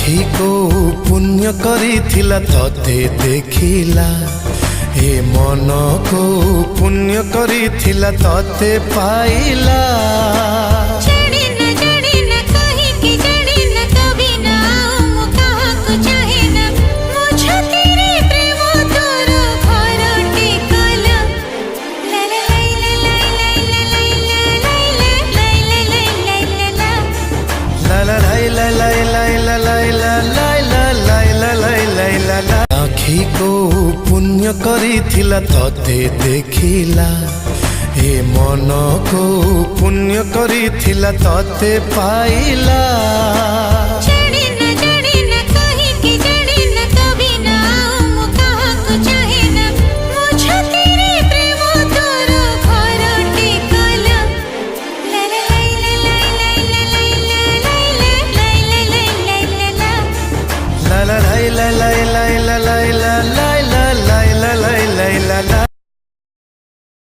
आखि को पुण्य करिथिला तते देखिला, ए मन को पुण्य करिथिला तते पाइला। आखि को पुण्य करिथिला तते देखिला, ए मन को पुण्य करिथिला तते पाइला। ला ला ला ला